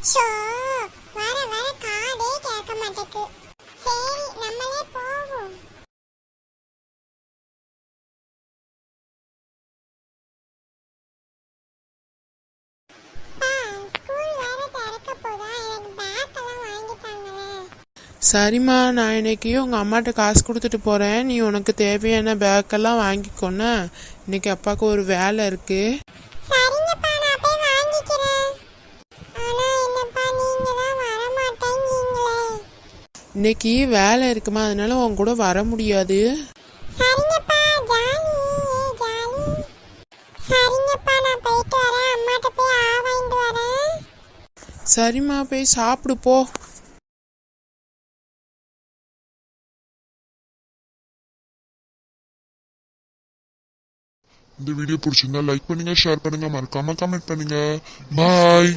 Show, வர வர காதே கேட்க மாட்டேக்கு. சரி, நம்மளே போவோம். ஸ்கூல் வேற திறக்க போதா, எனக்கு பேக் எல்லாம் வாங்கி தாங்களே. சரிம்மா, நான் இன்னைக்கு உங்க அம்மாட்ட காசு கொடுத்துட்டு போறேன். நீ உனக்கு தேவையான பேக்கெல்லாம் வாங்கிக்கோன்னு. இன்னைக்கு அப்பாவுக்கு ஒரு வேலை இருக்கு. சரிங்கப்பா, நான் போய் வாங்கிக்கிறேன். ஆனா என்னப்பா, நீங்க தான் வர மாட்டேங்கீங்களே. இன்னைக்கு வேலை இருக்குமா, அதனால உன் கூட வர முடியாது. சரிங்கப்பா, ஜாலி ஜாலி. சரிங்கப்பா, நான் போயிட்டு வரேன். அம்மாட்ட போய் வாங்கிட்டு வரேன். சரிம்மா, போய் சாப்பிடு போ. இந்த வீடியோ பிடிச்சிருந்தா லைக் பண்ணுங்க, ஷேர் பண்ணுங்க, மறக்காம கமெண்ட் பண்ணுங்க. பாய்.